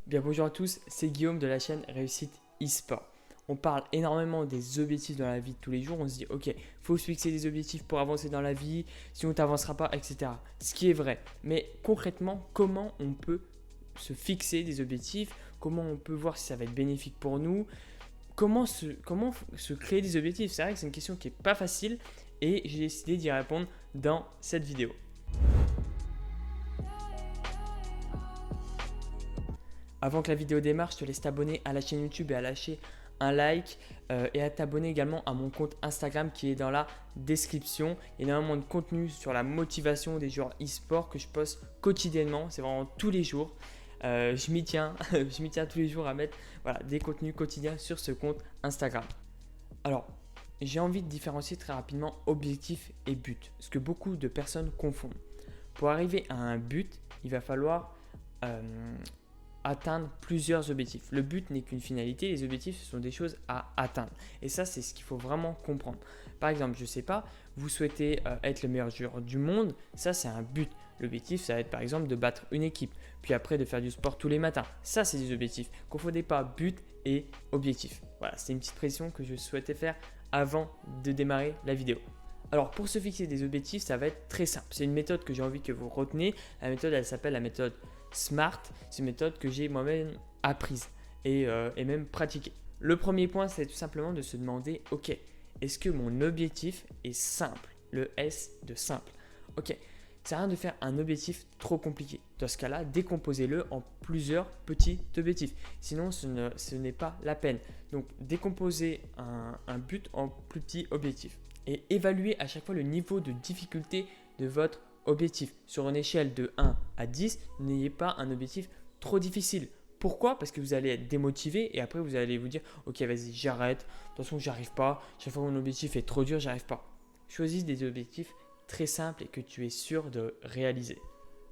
Bien bonjour à tous, c'est Guillaume de la chaîne Réussite eSport. On parle énormément des objectifs dans la vie de tous les jours. On se dit ok, faut se fixer des objectifs pour avancer dans la vie, sinon tu n'avanceras pas, etc. Ce qui est vrai. Mais concrètement, comment on peut se fixer des objectifs? Comment on peut voir si ça va être bénéfique pour nous? Comment se créer des objectifs? C'est vrai que c'est une question qui n'est pas facile et j'ai décidé d'y répondre dans cette vidéo. Avant que la vidéo démarre, je te laisse t'abonner à la chaîne YouTube et à lâcher un like et à t'abonner également à mon compte Instagram qui est dans la description. Il y a énormément de contenu sur la motivation des joueurs e-sport que je poste quotidiennement. C'est vraiment tous les jours. Je m'y tiens, je m'y tiens tous les jours à mettre des contenus quotidiens sur ce compte Instagram. Alors, j'ai envie de différencier très rapidement objectif et but, ce que beaucoup de personnes confondent. Pour arriver à un but, il va falloir atteindre plusieurs objectifs. Le but n'est qu'une finalité, les objectifs ce sont des choses à atteindre. Et ça, c'est ce qu'il faut vraiment comprendre. Par exemple, je ne sais pas, vous souhaitez être le meilleur joueur du monde, ça c'est un but. L'objectif, ça va être par exemple de battre une équipe, puis après de faire du sport tous les matins. Ça, c'est des objectifs. Ne confondez pas but et objectif. Voilà, c'est une petite précision que je souhaitais faire avant de démarrer la vidéo. Alors pour se fixer des objectifs, ça va être très simple. C'est une méthode que j'ai envie que vous reteniez. La méthode, elle s'appelle la méthode SMART. C'est une méthode que j'ai moi-même apprise et même pratiquée. Le premier point, c'est tout simplement de se demander, ok, est-ce que mon objectif est simple? Le S de simple. Ok, ça n'a rien de faire un objectif trop compliqué. Dans ce cas-là, décomposez-le en plusieurs petits objectifs. Sinon, ce n'est pas la peine. Donc, décomposez un but en plus petits objectifs. Et évaluez à chaque fois le niveau de difficulté de votre objectif. Sur une échelle de 1 à 10, n'ayez pas un objectif trop difficile. Pourquoi? Parce que vous allez être démotivé et après vous allez vous dire ok, vas-y, j'arrête, de toute façon j'arrive pas, chaque fois que mon objectif est trop dur, j'arrive pas. Choisis des objectifs très simples et que tu es sûr de réaliser.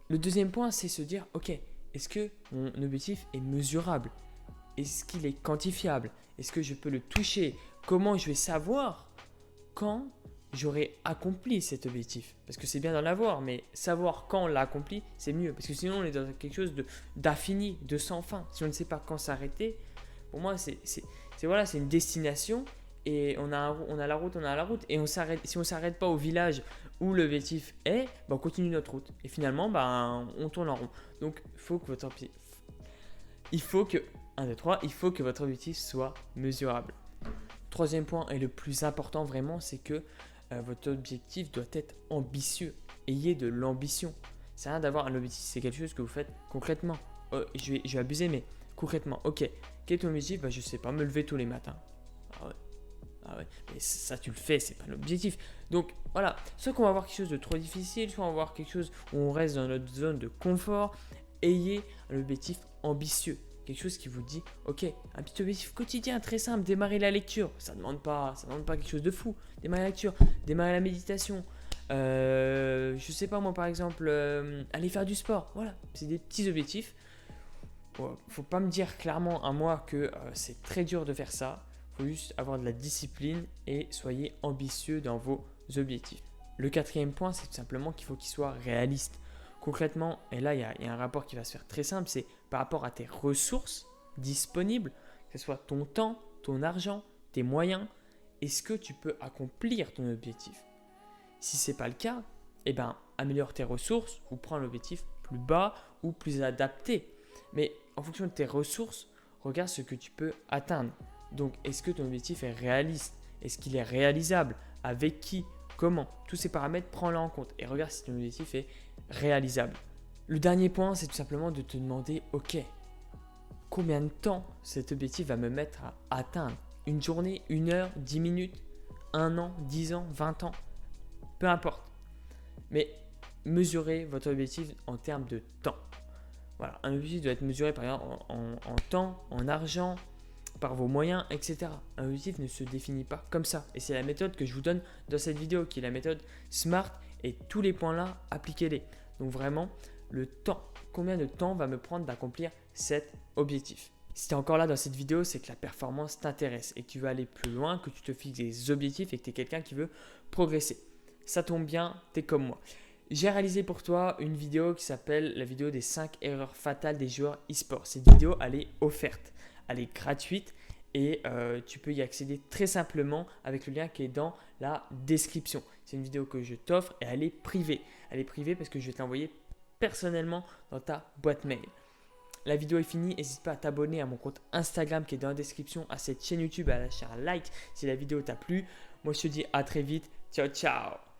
Le deuxième point, c'est se dire ok, est-ce que mon objectif est mesurable? Est-ce qu'il est quantifiable? Est-ce que je peux le toucher? Comment je vais savoir quand j'aurai accompli cet objectif? Parce que c'est bien d'en avoir, mais savoir quand on l'a accompli, c'est mieux. Parce que sinon, on est dans quelque chose d'infini, de sans fin. Si on ne sait pas quand s'arrêter, pour moi, c'est une destination et on a la route et on s'arrête. Si on ne s'arrête pas au village où l'objectif est, on continue notre route. Et finalement, on tourne en rond. Donc, il faut que votre objectif soit mesurable. Troisième point et le plus important vraiment, c'est que votre objectif doit être ambitieux. Ayez de l'ambition. C'est rien d'avoir un objectif, c'est quelque chose que vous faites concrètement. Je vais abuser, mais concrètement, ok, quel est ton objectif? Je ne sais pas, me lever tous les matins. Ah ouais, mais ça tu le fais, c'est pas l'objectif. Donc voilà, soit qu'on va avoir quelque chose de trop difficile, soit on va avoir quelque chose où on reste dans notre zone de confort. Ayez un objectif ambitieux. Quelque chose qui vous dit, ok, un petit objectif quotidien très simple, démarrer la lecture. Ça ne demande pas quelque chose de fou. Démarrer la lecture, démarrer la méditation. Je sais pas moi par exemple, aller faire du sport. Voilà, c'est des petits objectifs. Faut pas me dire clairement à moi que c'est très dur de faire ça. Faut juste avoir de la discipline et soyez ambitieux dans vos objectifs. Le quatrième point, c'est tout simplement qu'il faut qu'il soit réaliste. Concrètement, et là il y a un rapport qui va se faire très simple, c'est par rapport à tes ressources disponibles, que ce soit ton temps, ton argent, tes moyens, est-ce que tu peux accomplir ton objectif? Si ce n'est pas le cas, améliore tes ressources ou prends l'objectif plus bas ou plus adapté. Mais en fonction de tes ressources, regarde ce que tu peux atteindre. Donc, est-ce que ton objectif est réaliste? Est-ce qu'il est réalisable? Avec qui? Comment? Tous ces paramètres, prends-les en compte et regarde si ton objectif est réalisable. Le dernier point, c'est tout simplement de te demander, ok, combien de temps cet objectif va me mettre à atteindre? Une journée, une heure, 10 minutes, 1 an, 10 ans, 20 ans? Peu importe. Mais mesurez votre objectif en termes de temps. Voilà, un objectif doit être mesuré par exemple en temps, en argent, par vos moyens, etc. Un objectif ne se définit pas comme ça. Et c'est la méthode que je vous donne dans cette vidéo, qui est la méthode SMART. Et tous les points là, appliquez-les. Donc vraiment, le temps. Combien de temps va me prendre d'accomplir cet objectif? Si tu es encore là dans cette vidéo, c'est que la performance t'intéresse et que tu veux aller plus loin, que tu te fixes des objectifs et que tu es quelqu'un qui veut progresser. Ça tombe bien, tu es comme moi. J'ai réalisé pour toi une vidéo qui s'appelle la vidéo des 5 erreurs fatales des joueurs e-sport. Cette vidéo, elle est offerte, elle est gratuite et tu peux y accéder très simplement avec le lien qui est dans la description. C'est une vidéo que je t'offre et elle est privée. Elle est privée parce que je vais te l'envoyer personnellement dans ta boîte mail. La vidéo est finie, n'hésite pas à t'abonner à mon compte Instagram qui est dans la description, à cette chaîne YouTube, à lâcher un like si la vidéo t'a plu. Moi je te dis à très vite, ciao ciao.